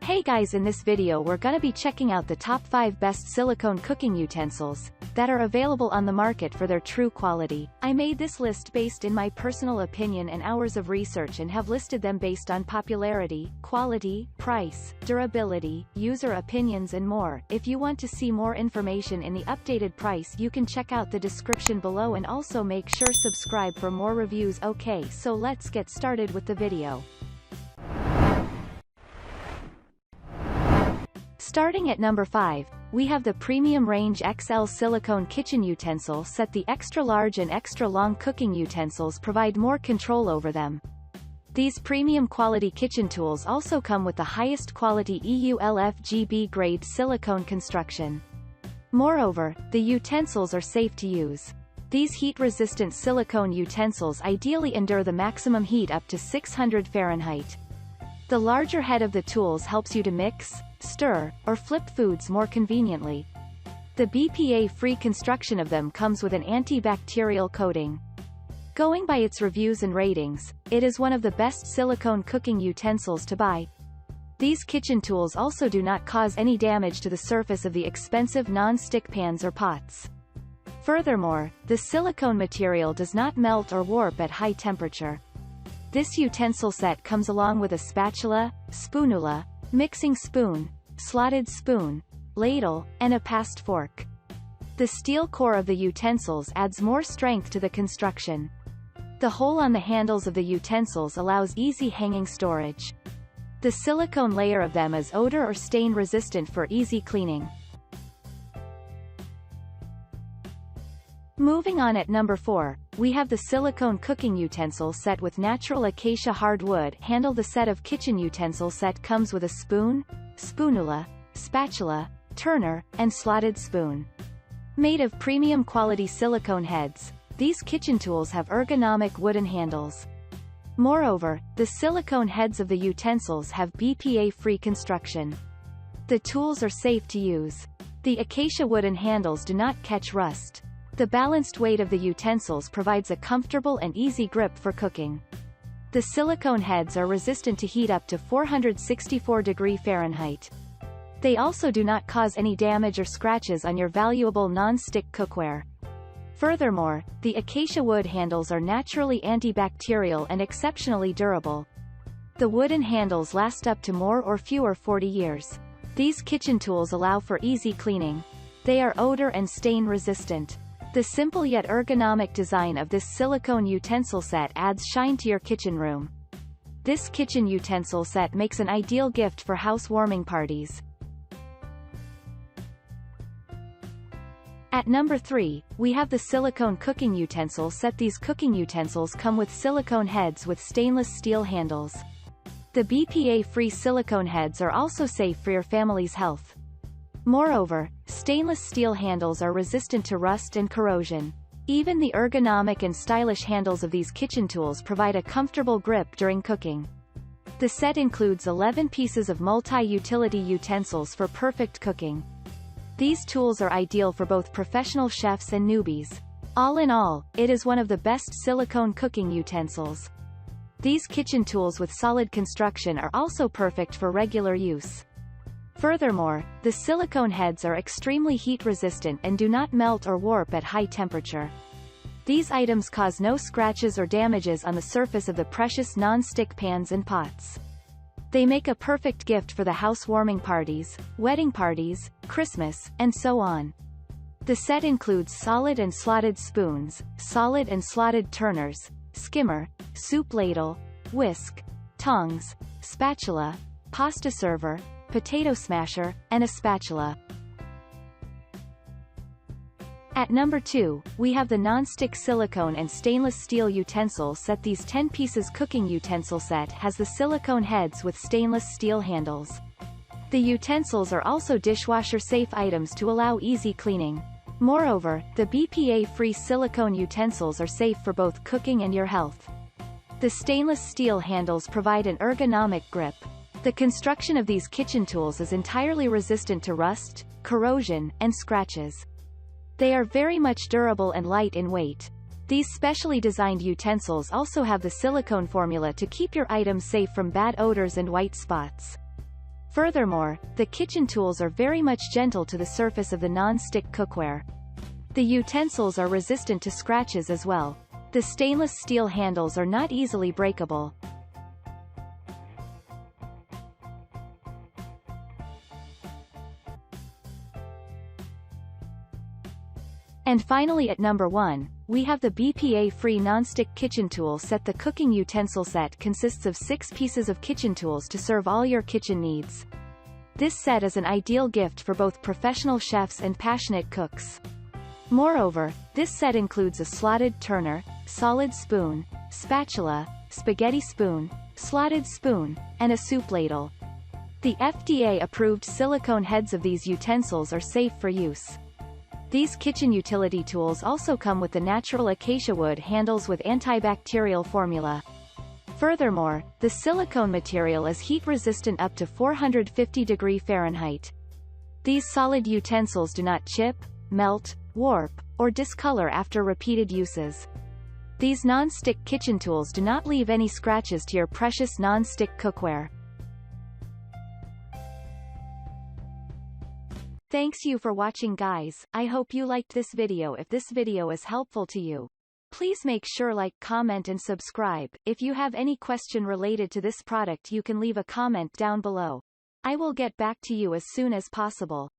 Hey guys, in this video we're gonna be checking out the top 5 best silicone cooking utensils that are available on the market for their true quality. I made this list based in my personal opinion and hours of research and have listed them based on popularity, quality, price, durability, user opinions and more. If you want to see more information in the updated price, you can check out the description below and also make sure subscribe for more reviews. Okay, so let's get started with the video. Starting at number 5, we have the Premium Range XL Silicone Kitchen Utensil Set. The extra large and extra long cooking utensils provide more control over them. These premium quality kitchen tools also come with the highest quality EU LFGB grade silicone construction. Moreover, the utensils are safe to use. These heat-resistant silicone utensils ideally endure the maximum heat up to 600 Fahrenheit. The larger head of the tools helps you to mix, stir, or flip foods more conveniently. The BPA-free construction of them comes with an antibacterial coating. Going by its reviews and ratings, it is one of the best silicone cooking utensils to buy. These kitchen tools also do not cause any damage to the surface of the expensive non-stick pans or pots. Furthermore, the silicone material does not melt or warp at high temperature. This utensil set comes along with a spatula, spoonula, mixing spoon, slotted spoon, ladle, and a passed fork. The steel core of the utensils adds more strength to the construction. The hole on the handles of the utensils allows easy hanging storage. The silicone layer of them is odor or stain resistant for easy cleaning. Moving on at number 4, we have the Silicone Cooking Utensil Set with natural acacia hardwood handle. The set of kitchen utensil set comes with a spoon, spoonula, spatula, turner, and slotted spoon. Made of premium quality silicone heads, these kitchen tools have ergonomic wooden handles. Moreover, the silicone heads of the utensils have BPA-free construction. The tools are safe to use. The acacia wooden handles do not catch rust. The balanced weight of the utensils provides a comfortable and easy grip for cooking. The silicone heads are resistant to heat up to 464 degrees Fahrenheit. They also do not cause any damage or scratches on your valuable non-stick cookware. Furthermore, the acacia wood handles are naturally antibacterial and exceptionally durable. The wooden handles last up to more or fewer 40 years. These kitchen tools allow for easy cleaning. They are odor and stain resistant. The simple yet ergonomic design of this silicone utensil set adds shine to your kitchen room. This kitchen utensil set makes an ideal gift for housewarming parties. At number 3, we have the Silicone Cooking Utensil Set. These cooking utensils come with silicone heads with stainless steel handles. The BPA-free silicone heads are also safe for your family's health. Moreover, stainless steel handles are resistant to rust and corrosion. Even the ergonomic and stylish handles of these kitchen tools provide a comfortable grip during cooking. The set includes 11 pieces of multi-utility utensils for perfect cooking. These tools are ideal for both professional chefs and newbies. All in all, it is one of the best silicone cooking utensils. These kitchen tools with solid construction are also perfect for regular use. Furthermore, the silicone heads are extremely heat-resistant and do not melt or warp at high temperature. These items cause no scratches or damages on the surface of the precious non-stick pans and pots. They make a perfect gift for the housewarming parties, wedding parties, Christmas, and so on. The set includes solid and slotted spoons, solid and slotted turners, skimmer, soup ladle, whisk, tongs, spatula, pasta server, potato smasher, and a spatula. At number 2, we have the Nonstick Silicone and Stainless Steel Utensil Set. These 10 pieces cooking utensil set has the silicone heads with stainless steel handles. The utensils are also dishwasher-safe items to allow easy cleaning. Moreover, the BPA-free silicone utensils are safe for both cooking and your health. The stainless steel handles provide an ergonomic grip. The construction of these kitchen tools is entirely resistant to rust, corrosion, and scratches. They are very much durable and light in weight. These specially designed utensils also have the silicone formula to keep your items safe from bad odors and white spots. Furthermore, the kitchen tools are very much gentle to the surface of the non-stick cookware. The utensils are resistant to scratches as well. The stainless steel handles are not easily breakable. And finally at number 1, we have the BPA-Free Nonstick Kitchen Tool Set. The Cooking Utensil Set consists of 6 pieces of kitchen tools to serve all your kitchen needs. This set is an ideal gift for both professional chefs and passionate cooks. Moreover, this set includes a slotted turner, solid spoon, spatula, spaghetti spoon, slotted spoon, and a soup ladle. The FDA-approved silicone heads of these utensils are safe for use. These kitchen utility tools also come with the natural acacia wood handles with antibacterial formula. Furthermore, the silicone material is heat-resistant up to 450°F. These solid utensils do not chip, melt, warp, or discolor after repeated uses. These non-stick kitchen tools do not leave any scratches to your precious non-stick cookware. Thanks you for watching guys. I hope you liked this video. If this video is helpful to you, please make sure like, comment and subscribe. If you have any question related to this product you can leave a comment down below. I will get back to you as soon as possible.